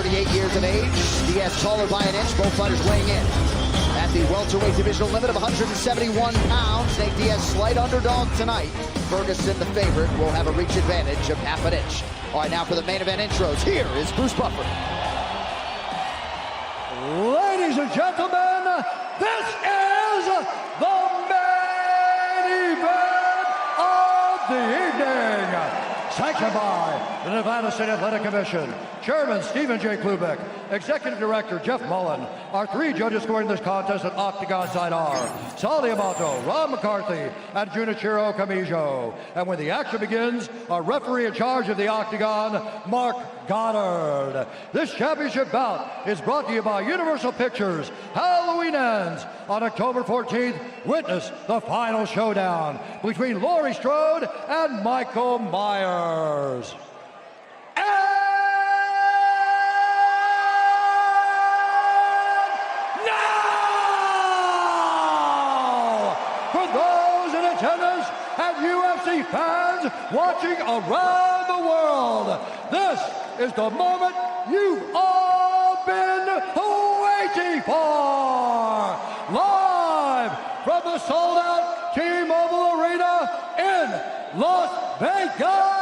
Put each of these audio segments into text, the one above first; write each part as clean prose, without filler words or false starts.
38 years of age. Diaz taller by an inch, both fighters weighing in. At the welterweight divisional limit of 171 pounds, Nate Diaz slight underdog tonight. Ferguson, the favorite, will have a reach advantage of half an inch. All right, now for the main event intros, here is Bruce Buffer. Ladies and gentlemen, this is the main event of the evening. Sanctioned by the Nevada State Athletic Commission, Chairman Stephen J. Klubeck, Executive Director Jeff Mullen. Our three judges scoring this contest at Octagon side are Sal Amato, Ron McCarthy, and Junichiro Kamijo. And when the action begins, our referee in charge of the Octagon, Mark Goddard. This championship bout is brought to you by Universal Pictures. Halloween ends on October 14th. Witness the final showdown between Laurie Strode and Michael Myers. And now, for those in attendance and UFC fans watching around the world, this is the moment you've all been waiting for. Live from the sold-out T-Mobile Arena in Las Vegas.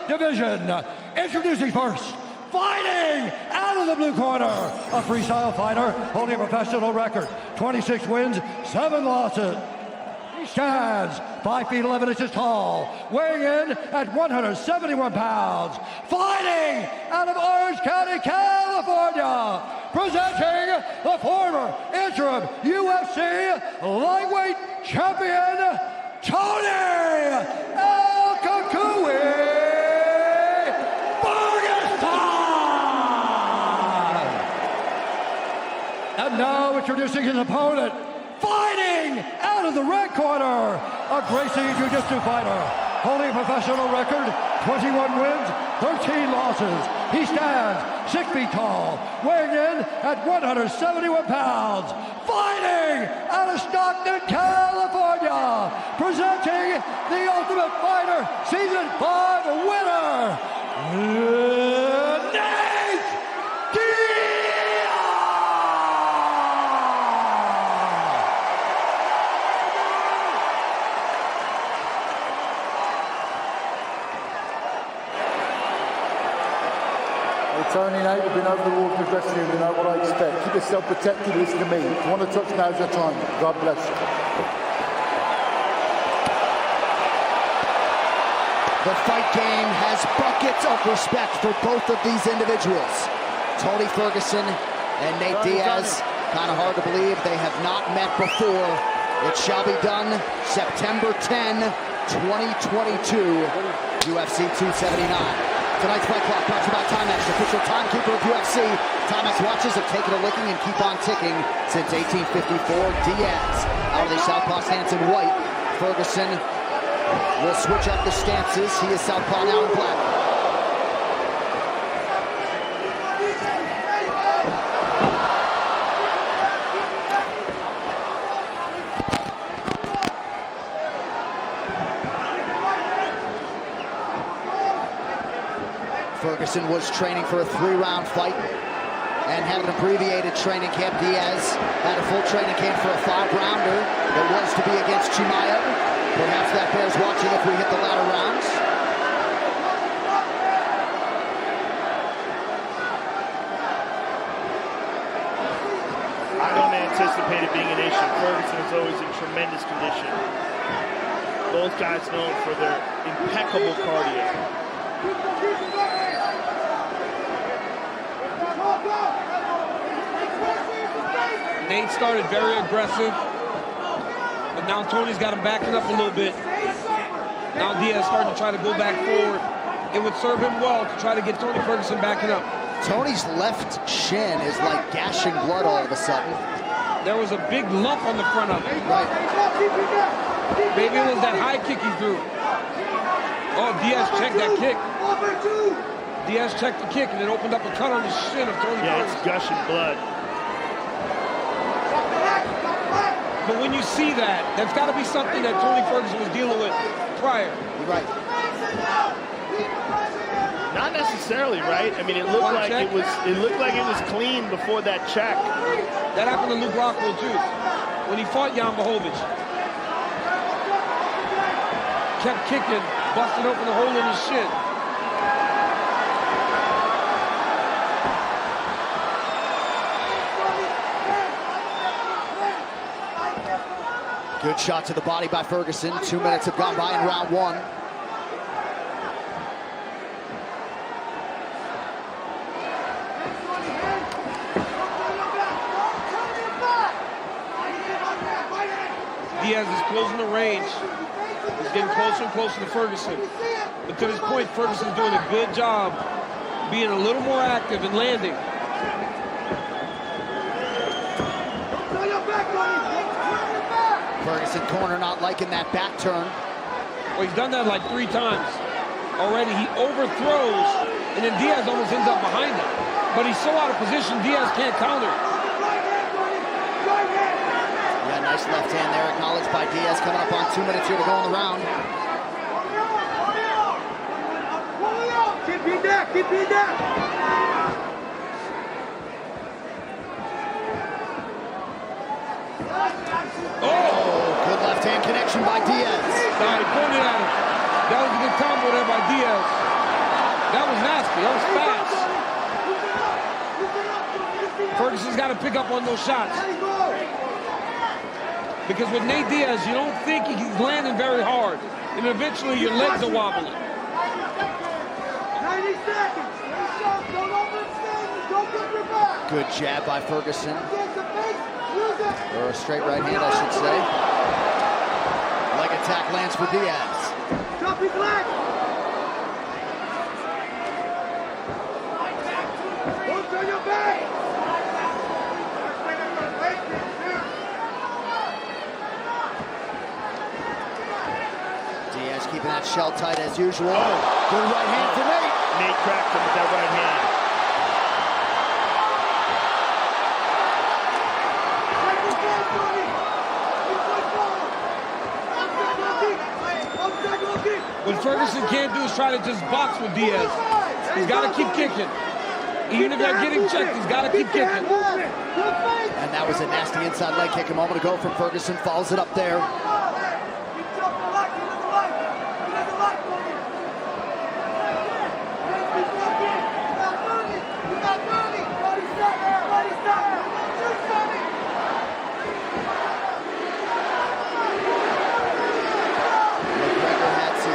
Division. Introducing first, fighting out of the blue corner, a freestyle fighter holding a professional record, 26 wins, 7 losses. He stands 5 feet 11 inches tall, weighing in at 171 pounds. Fighting out of Orange County, California, presenting the former interim UFC lightweight champion, Tony El Kakui. And now introducing his opponent, fighting out of the red corner, a Gracie Jiu-Jitsu fighter, holding a professional record, 21 wins, 13 losses. He stands 6 feet tall, weighing in at 171 pounds, fighting out of Stockton, California, presenting the Ultimate Fighter Season 5 winner, Nate Diaz! Tony, Nate, you've been over the wall progressively, you know what I expect. Keep yourself protected, listen to me. If you want to touch, now's your time. God bless you. The fight game has buckets of respect for both of these individuals. Tony Ferguson and Nate Diaz. Kind of hard to believe they have not met before. It shall be done September 10, 2022, UFC 279. Tonight's fight clock brought to you by Timex, official timekeeper of UFC. Timex watches have taken a licking and keep on ticking since 1854. Diaz out of the southpaw stance in white. Ferguson will switch up the stances. He is southpaw now in black. Ferguson was training for a 3-round fight and had an abbreviated training camp. Diaz had a full training camp for a 5-rounder that was to be against Chimaev. Perhaps that bears watching if we hit the latter rounds. I don't anticipate it being an issue. Ferguson is always in tremendous condition. Both guys known for their impeccable cardio. Nate started very aggressive, but now Tony's got him backing up a little bit. Now Diaz starting to try to go back forward. It would serve him well to try to get Tony Ferguson backing up. Tony's left shin is like gashing blood all of a sudden. There was a big lump on the front of it. Right. Maybe it was that high kick he threw. Oh, Diaz checked that kick. Diaz checked the kick, and it opened up a cut on the shin of Tony Yeah, Ferguson. it's gushing blood. But when you see that, that's got to be something that Tony Ferguson was dealing with prior. You're right. Not necessarily, right? I mean, it looked like it was. It looked like it was clean before that check. That happened to Luke Rockhold too, when he fought Jan Blachowicz. Kept kicking, busted open the hole in his shin. Good shot to the body by Ferguson. 2 minutes have gone by in round one. Diaz is closing the range. He's getting closer and closer to Ferguson. But to this point, Ferguson's doing a good job being a little more active and landing. Ferguson corner not liking that back turn. Well, he's done that like 3 times already. He overthrows, and then Diaz almost ends up behind him. But he's so out of position, Diaz can't counter. Yeah, nice left hand there, acknowledged by Diaz. Coming up on 2 minutes here to go in the round. Keep being there, keep being there. Oh, good left hand connection by Diaz. Now he pointed at him. That was a good combo there by Diaz. That was nasty. That was fast. Ferguson's got to pick up on those shots. Because with Nate Diaz, you don't think he's landing very hard. And eventually your legs are wobbling. 90 seconds. Don't overextend. Don't get your back. Good jab by Ferguson. Or a straight right hand, I should say. Leg attack lands for Diaz. Drop his leg. Don't turn your back. Diaz keeping that shell tight as usual. Good right hand for Nate. Nate cracked him with that right hand. What Ferguson can't do is try to just box with Diaz. He's got to keep kicking. Even if they're getting checked, he's got to keep kicking. And that was a nasty inside leg kick a moment ago from Ferguson. Follows it up there.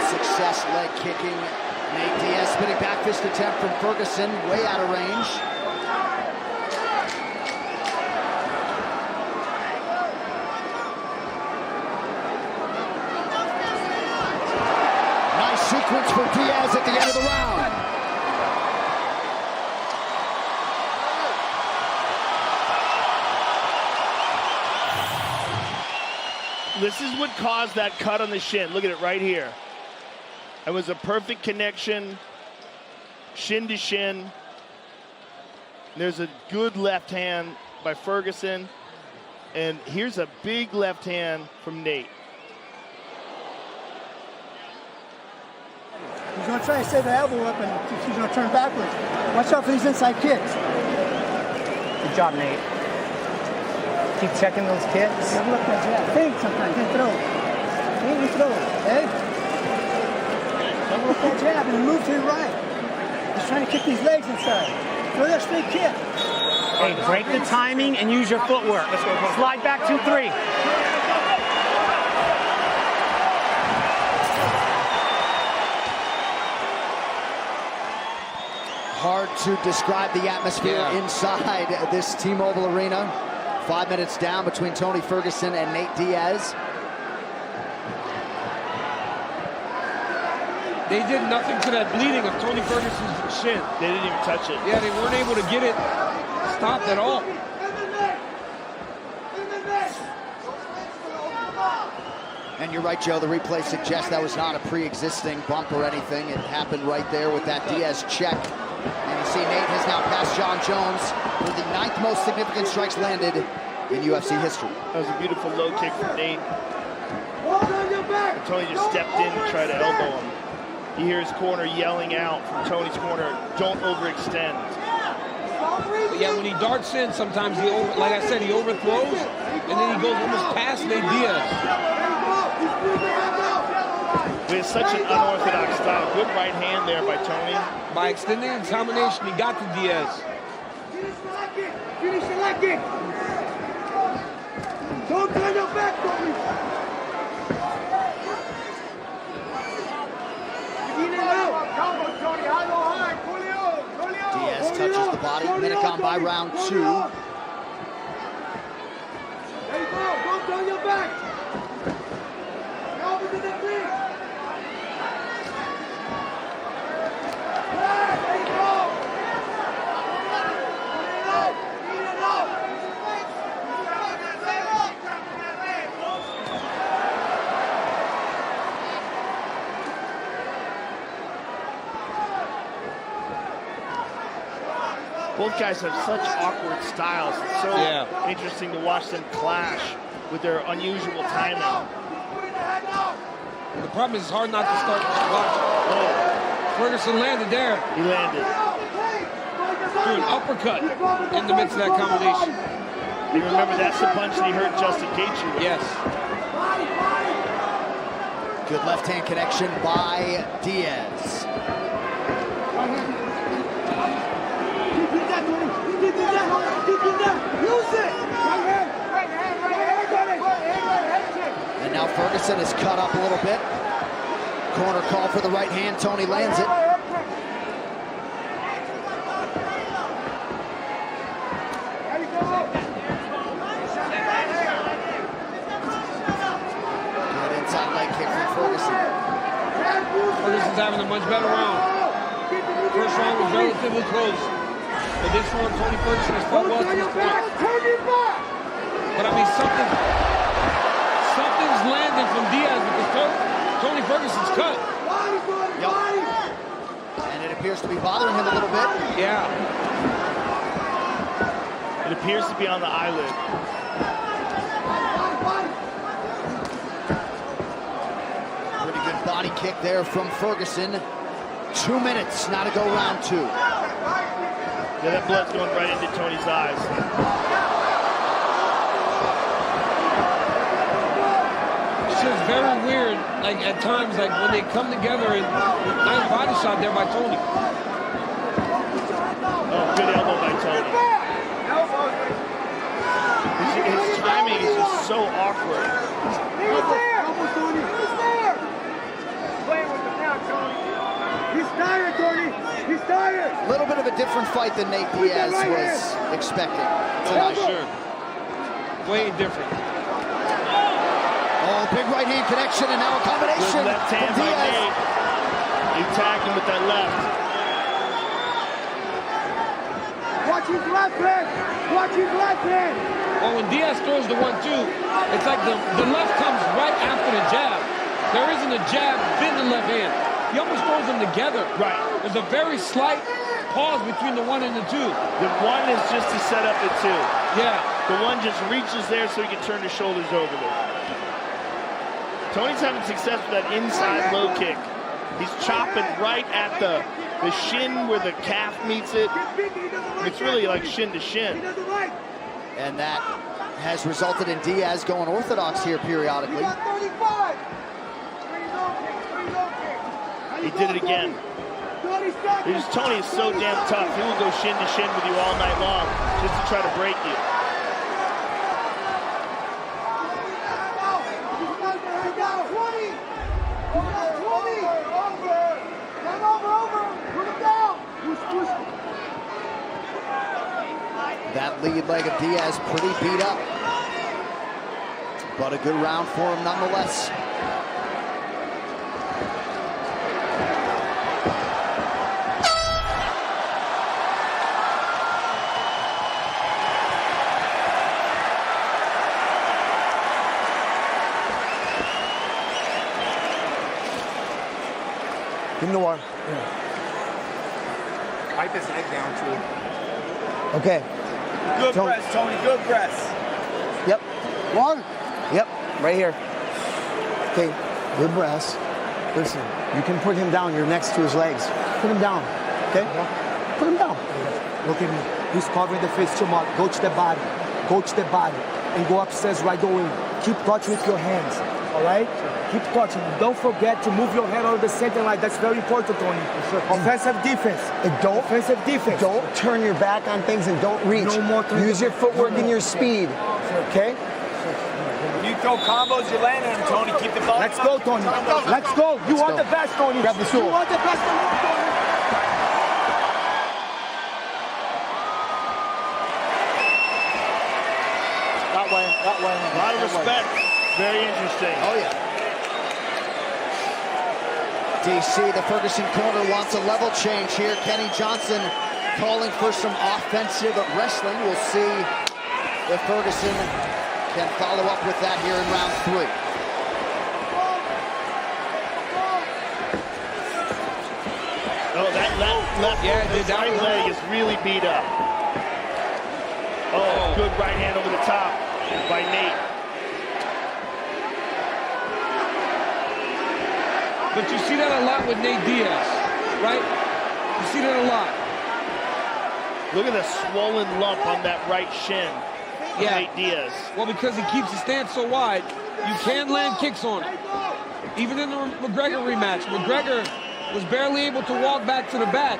Success leg kicking. Nate Diaz spinning back fist attempt from Ferguson, way out of range. Nice sequence for Diaz at the end of the round. This is what caused that cut on the shin. Look at it right here. It was a perfect connection, shin to shin. There's a good left hand by Ferguson. And here's a big left hand from Nate. He's going to try to set the elbow up and he's going to turn backwards. Watch out for these inside kicks. Good job, Nate. Keep checking those kicks. Have a look at that. Think sometimes, then throw. Then you throw, okay? Have a look at that jab and move to your right. He's trying to kick these legs inside. Throw that straight kick. Hey, break the timing and use your footwork. Let's go. Slide back 2-3. Hard to describe the atmosphere inside this T-Mobile Arena. 5 minutes down between Tony Ferguson and Nate Diaz. They did nothing to that bleeding of Tony Ferguson's shin. They didn't even touch it. Yeah, they weren't able to get it stopped at all. And you're right, Joe, the replay suggests that was not a pre-existing bump or anything. It happened right there with that Diaz check John Jones for the 9th most significant strikes landed in UFC history. That was a beautiful low kick from Nate. Tony just stepped in to try to elbow him. You hear his corner yelling out from Tony's corner, don't overextend. But yeah, when he darts in, sometimes he, like I said, he overthrows, and then he goes almost past Nate Diaz. With such an unorthodox style. Good right hand there by Tony. By extending the combination, he got to Diaz. Finish it like it. Don't turn your back, Tony. Diaz touches the body. Minute gone by round 2. There you go. Don't turn your back. Over to the ring. There you go. Both guys have such awkward styles. It's so interesting to watch them clash with their unusual timing. The problem is it's hard not to start watching. Oh, Ferguson landed there. he landed. Threw an uppercut in the midst of that combination. You remember that's the punch that he hurt Justin Gaethje with. Yes. Good left hand connection by Diaz. And now Ferguson is cut up a little bit. Corner call for the right hand. Tony lands it. Good inside leg kick from Ferguson. Ferguson's having a much better round. First round was relatively close. But this one, Tony Ferguson has fought well to this point. But I mean, something's landing from Diaz because Tony Ferguson's cut. Yep. And it appears to be bothering him a little bit. Yeah. It appears to be on the eyelid. Pretty good body kick there from Ferguson. 2 minutes now to go round 2. Yeah, that blood's going right into Tony's eyes. It's just very weird, like at times, like when they come together and nice body shot there by Tony. Oh, good elbow by Tony. His timing is just so awkward. He's there! He's there! Playing with the now, Tony. He's tired, Tony. He's tired. A little bit of a different fight than Nate Diaz was expecting tonight. Sure. Way different. Oh, big right hand connection and now a combination Good left hand from by Diaz. Nate. He tagged him with that left. Watch his left hand. Watch his left hand. Well, when Diaz throws the 1-2, it's like the left comes right after the jab. There isn't a jab, then the left hand. He almost throws them together. Right. There's a very slight pause between the 1 and the 2. The 1 is just to set up the 2. Yeah. The 1 just reaches there so he can turn his shoulders over there. Tony's having success with that inside low kick. He's chopping right at the shin where the calf meets it. It's really like shin to shin. And that has resulted in Diaz going orthodox here periodically. He did it again. Tony is so damn tough. He will go shin to shin with you all night long just to try to break you. That lead leg of Diaz pretty beat up. But a good round for him nonetheless. Give him the 1. Wipe his leg down too. Okay. Good press, Tony. Good press. Yep. One. Yep. Right here. Okay. Good breaths. Listen, you can put him down. You're next to his legs. Put him down. Okay? Put him down. Look at me. He's covering the face too much. Go to the body. Go to the body. And go upstairs right away. Keep touching with your hands. All right? Keep touching. Don't forget to move your head out of the center line. That's very important, Tony. Offensive defense. Offensive defense. Don't turn your back on things and don't reach. No more turning Use your footwork and your speed. Okay? When you throw combos, you land on them, Tony. Keep the ball. Let's go, Tony. Let's go. You are the best, Tony. Grab the stool. You are the best, Tony. That way. A lot of respect. Very interesting. Oh, yeah. DC, the Ferguson corner, wants a level change here. Kenny Johnson calling for some offensive wrestling. We'll see if Ferguson can follow up with that here in round 3. Oh, that left right leg is really beat up. Oh, good right hand over the top by Nate. But you see that a lot with Nate Diaz, right? You see that a lot. Look at the swollen lump on that right shin. Yeah. Nate Diaz. Well, because he keeps his stance so wide, you can land kicks on him. Even in the McGregor rematch, McGregor was barely able to walk back to the back,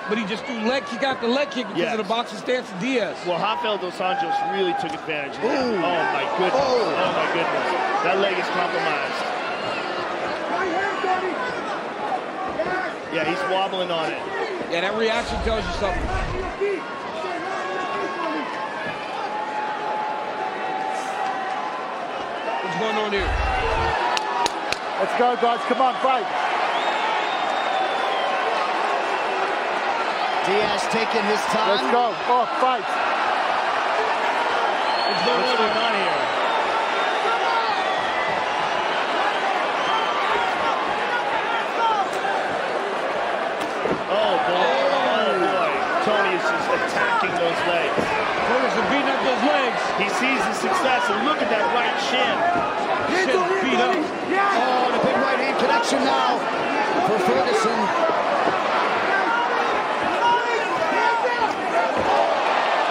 but he just threw leg kick after leg kick because of the boxing stance of Diaz. Well, Rafael dos Anjos really took advantage of that. Oh, my goodness. Oh, my goodness. That leg is compromised. Yeah, he's wobbling on it. Yeah, that reaction tells you something. What's going on here? Let's go, guys. Come on, fight. Diaz taking his time. Let's go. Oh, fight. What's going on here? Oh, boy. Tony is just attacking those legs. Ferguson beating up those legs. He sees the success, and look at that right shin. Shin beat up. Oh, and a big right hand connection now for Ferguson.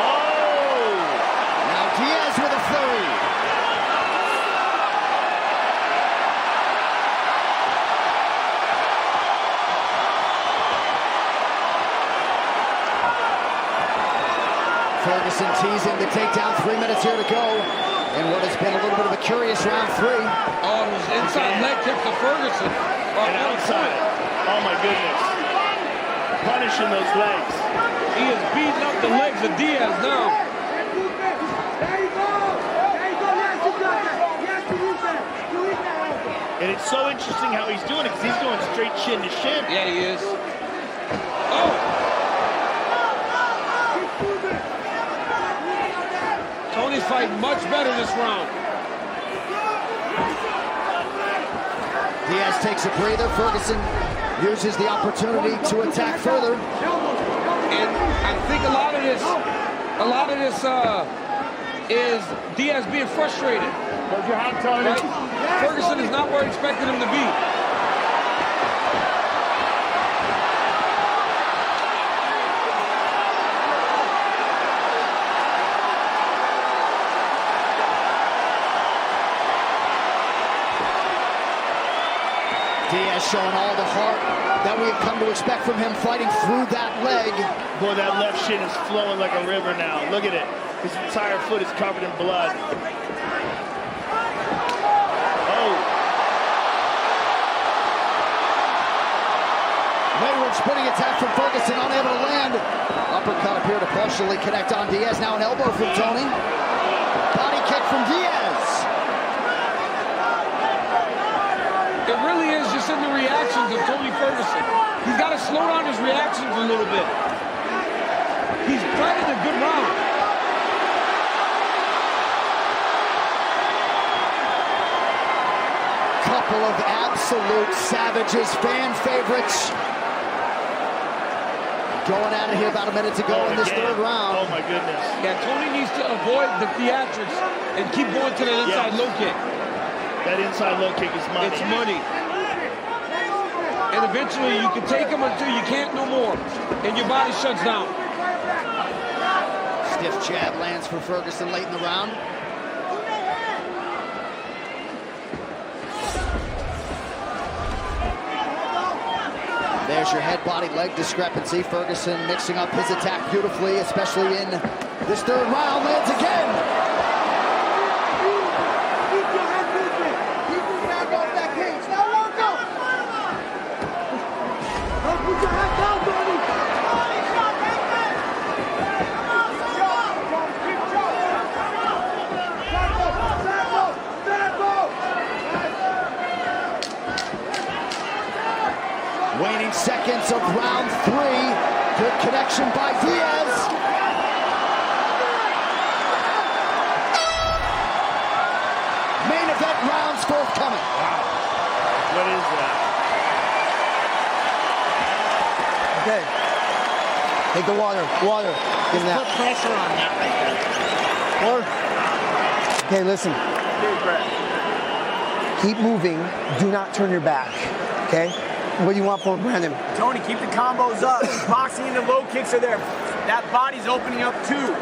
Oh! Now Diaz with a flurry. Ferguson teasing the takedown. 3 minutes here to go. And what has been a little bit of a curious round 3. Oh, it was inside leg kick to Ferguson. And outside. Oh, my goodness. Punishing those legs. He is beating up the legs of Diaz now. And it's so interesting how he's doing it, because he's going straight shin to shin. Yeah, he is. Oh! Tony's fighting much better this round. Diaz takes a breather. Ferguson uses the opportunity to attack further. And I think a lot of this is Diaz being frustrated. Hold your hand, Tony. Right? Ferguson is not where he expected him to be. Diaz showing all the heart that we have come to expect from him, fighting through that leg. Boy, that left shin is flowing like a river now. Look at it. His entire foot is covered in blood. Oh. Wayward spinning attack from Ferguson, unable to land. Uppercut appeared to partially connect on Diaz. Now an elbow from Tony. Body kick from Diaz. It really is just in the reactions of Tony Ferguson. He's got to slow down his reactions a little bit. He's fighting a good round. Couple of absolute savages, fan favorites. going at it here about a minute to go in this third round. Oh, my goodness. Yeah, Tony needs to avoid the theatrics and keep going to that inside low kick. That inside low kick is money. It's money. And eventually you can take him until you can't no more, and your body shuts down. Stiff jab lands for Ferguson late in the round. There's your head, body, leg discrepancy. Ferguson mixing up his attack beautifully, especially in this third round. Lands again. Keep your head moving. Keep your back off that cage. Now walk up. Now put your head down, Tony. Waning seconds of round 3. Good connection by Diaz. Main event rounds forthcoming. Wow. What is that? Okay. Take the water. Water. Give him that. Put pressure on that right there. Okay, listen. Keep moving. Do not turn your back. Okay? What do you want for Brandon? Tony, keep the combos up. Boxing and the low kicks are there. That body's opening up too.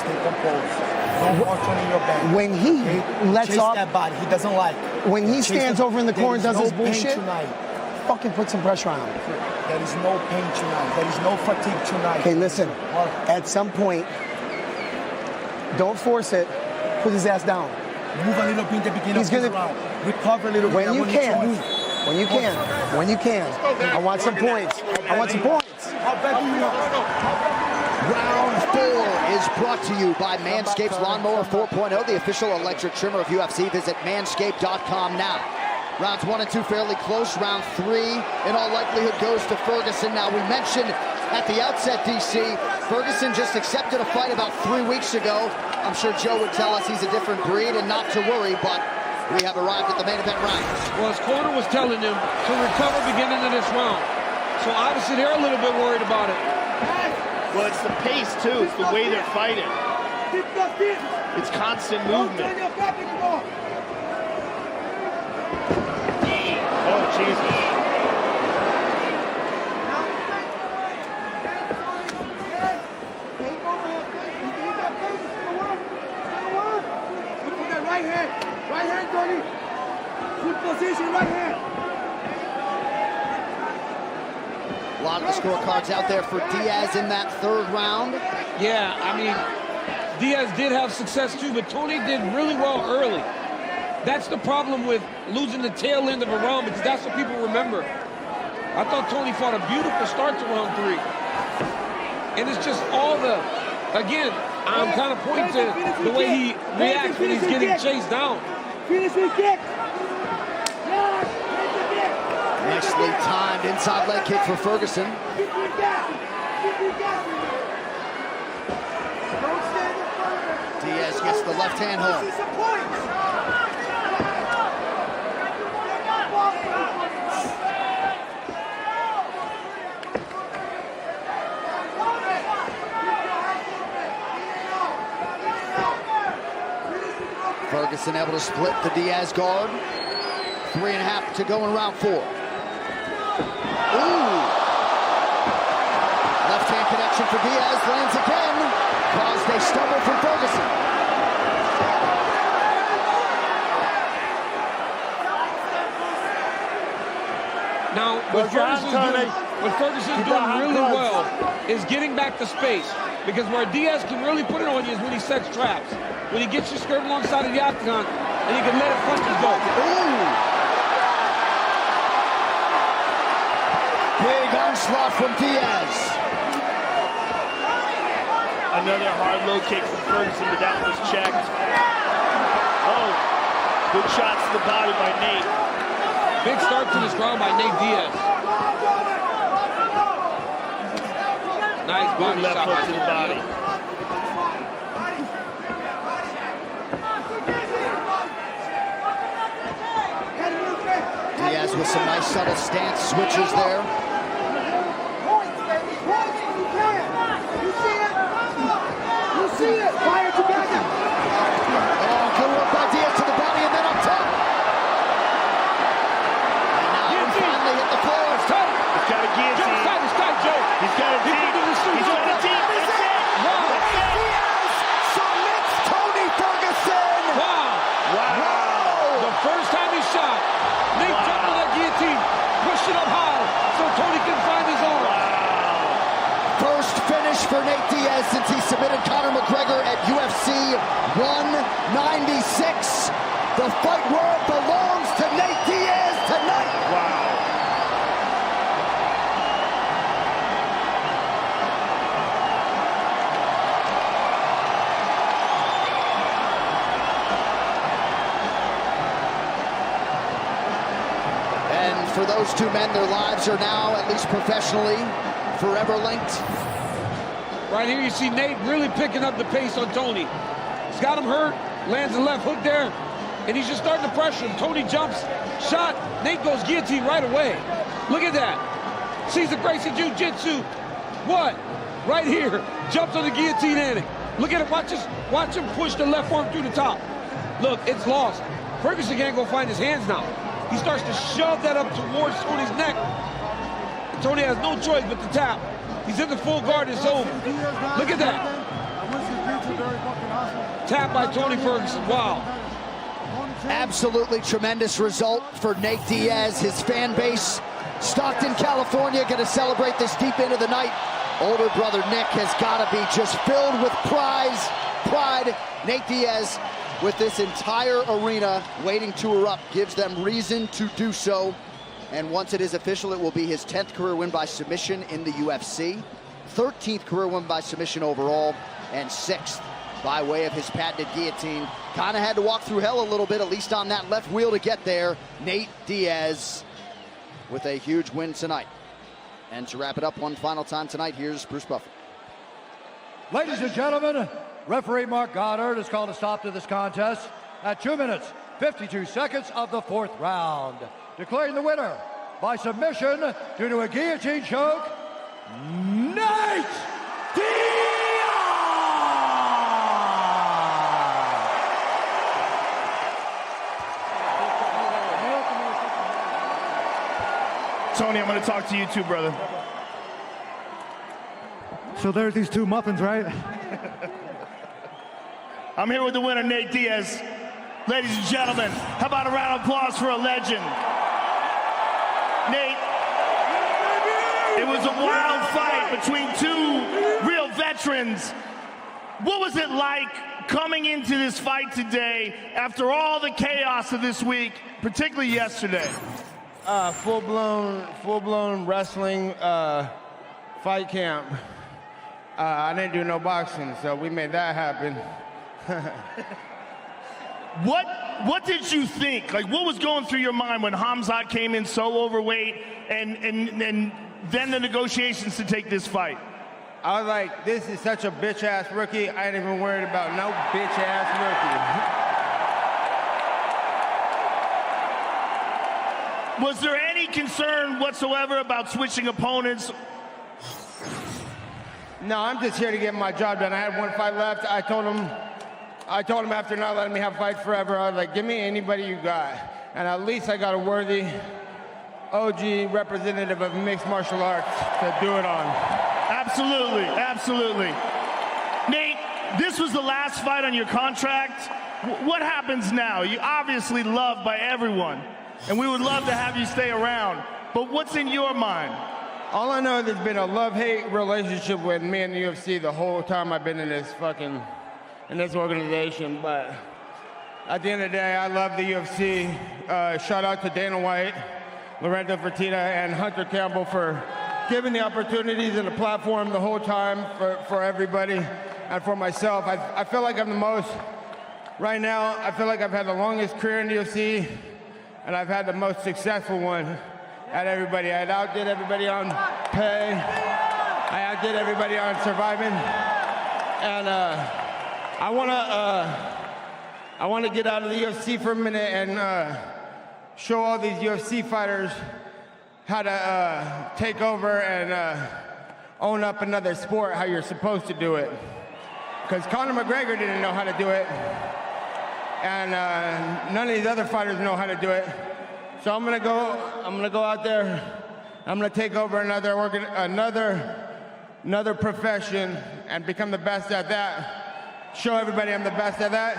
Stay composed. Don't walk turning your back. When he lets Chase off that body, he doesn't like. When he Chase stands the- over in the corner and there does is his no pain bullshit, tonight. fucking put some pressure on him. There is no pain tonight. There is no fatigue tonight. Okay, listen. At some point, don't force it. Put his ass down. Move a little bit in the beginning He's of the gonna- round. Recover a little bit. When I you want to can. move. When you can. When you can. I want some points. I want some points. How bad do you want? Round 4 is brought to you by Manscaped's Lawnmower 4.0, the official electric trimmer of UFC. Visit manscaped.com now. Rounds 1 and 2 fairly close. Round 3, in all likelihood, goes to Ferguson. Now, we mentioned at the outset, DC, Ferguson just accepted a fight about 3 weeks ago. I'm sure Joe would tell us he's a different breed and not to worry, but we have arrived at the main event rounds. Well, his corner was telling him to recover beginning of this round. So obviously they're a little bit worried about it. Well, it's the pace, too. It's the way they're fighting. It's constant movement. Oh, Jesus. Right hand, Tony. Good position, right hand. A lot of the scorecards out there for Diaz in that third round. Yeah, I mean, Diaz did have success too, but Tony did really well early. That's the problem with losing the tail end of a round, because that's what people remember. I thought Tony fought a beautiful start to round 3. And it's just all the, again, I'm kind of pointing to the way he reacts when he's getting chased down. Finish his kick. Nicely timed inside leg kick for Ferguson. Diaz gets the left hand home. Ferguson able to split the Diaz guard. 3.5 to go in round 4. Ooh! Left hand connection for Diaz, lands again. Caused a stumble from Ferguson. Now, what Ferguson's doing really well is getting back to space. Because where Diaz can really put it on you is when he sets traps. When he gets you skirt alongside of the octagon, and he can let it punches go. Ooh! Big onslaught from Diaz. Another hard low kick from Ferguson, but that was checked. Oh, good shots to the body by Nate. Big start to this round by Nate Diaz. Nice body Left shot hook by to the Nate body. Diaz. Diaz with some nice subtle stance switches there. for Nate Diaz since he submitted Conor McGregor at UFC 196. The fight world belongs to Nate Diaz tonight. Wow. And for those two men, their lives are now, at least professionally, forever linked. Right here, you see Nate really picking up the pace on Tony. He's got him hurt, lands a left hook there, and he's just starting to pressure him. Tony jumps, shot, Nate goes guillotine right away. Look at that. Cesar Gracie Jiu-Jitsu. What? Right here, jumps on the guillotine ending. Look at him, watch him push the left arm through the top. Look, it's lost. Ferguson can't go find his hands now. He starts to shove that up towards Tony's neck. And Tony has no choice but to tap. He's in the full guard, it's over. Look at that. Tap by Tony Ferguson, wow. Absolutely tremendous result for Nate Diaz. His fan base, Stockton, California, going to celebrate this deep into the night. Older brother Nick has got to be just filled with pride. Nate Diaz, with this entire arena waiting to erupt, gives them reason to do so. And once it is official, it will be his 10th career win by submission in the UFC, 13th career win by submission overall, and 6th by way of his patented guillotine. Kind of had to walk through hell a little bit, at least on that left wheel to get there. Nate Diaz with a huge win tonight. And to wrap it up one final time tonight, here's Bruce Buffer. Ladies and gentlemen, referee Mark Goddard has called a stop to this contest at 2 minutes, 52 seconds of the 4th round. Declaring the winner by submission due to a guillotine choke, Nate Diaz! Tony, I'm going to talk to you too, brother. So there's these two muffins, right? I'm here with the winner, Nate Diaz. Ladies and gentlemen, how about a round of applause for a legend? Nate, it was a wild fight between two real veterans. What was it like coming into this fight today after all the chaos of this week, particularly yesterday? Full-blown wrestling fight camp. I didn't do no boxing, so we made that happen. What did you think? Like, what was going through your mind when Hamzat came in so overweight and then the negotiations to take this fight? I was like, this is such a bitch-ass rookie. I ain't even worried about no bitch-ass rookie. Was there any concern whatsoever about switching opponents? No, I'm just here to get my job done. I had one fight left. I told him after not letting me have fights forever, I was like, give me anybody you got. And at least I got a worthy OG representative of mixed martial arts to do it on. Absolutely, absolutely. Nate, this was the last fight on your contract. What happens now? You're obviously loved by everyone, and we would love to have you stay around. But what's in your mind? All I know is there's been a love-hate relationship with me and the UFC the whole time I've been in this organization. But at the end of the day, I love the UFC. Shout out to Dana White, Lorenzo Fertitta, and Hunter Campbell for giving the opportunities and the platform the whole time for everybody and for myself. I feel like I'm the most, right now, I feel like I've had the longest career in the UFC, and I've had the most successful one at everybody. I outdid everybody on pay. I outdid everybody on surviving. And I want to get out of the UFC for a minute and show all these UFC fighters how to take over and own up another sport, how you're supposed to do it. Because Conor McGregor didn't know how to do it, and none of these other fighters know how to do it. So I'm gonna go out there. I'm gonna take over another profession and become the best at that. Show everybody I'm the best at that,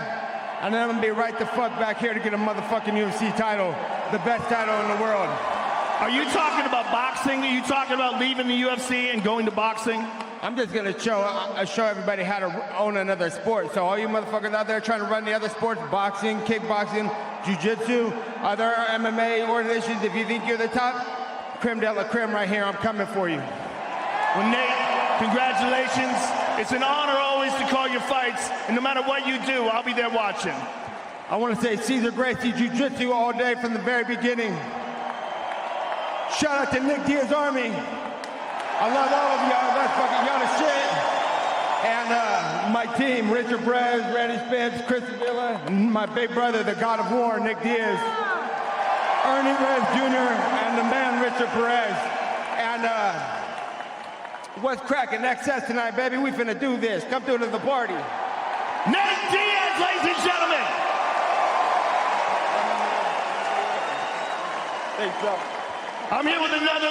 and then I'm gonna be right the fuck back here to get a motherfucking UFC title, the best title in the world. Are you talking about boxing? Are you talking about leaving the UFC and going to boxing? I'm just gonna show everybody how to own another sport. So all you motherfuckers out there trying to run the other sports, boxing, kickboxing, jiu-jitsu, other MMA organizations, if you think you're the top, creme de la creme right here, I'm coming for you. Well, Nate, congratulations. It's an honor always to call your fights, and no matter what you do, I'll be there watching. I want to say Cesar Gracie Jiu-Jitsu all day from the very beginning. Shout out to Nick Diaz Army. I love all of y'all. That's fucking y'all the shit. And my team, Richard Perez, Randy Spence, Chris Villa, and my big brother, the God of War, Nick Diaz, Ernie Reyes Jr., and the man, Richard Perez. And what's cracking? XS tonight, baby. We finna do this. Come through to the party. Nate Diaz, ladies and gentlemen. Thanks, bro. I'm here with another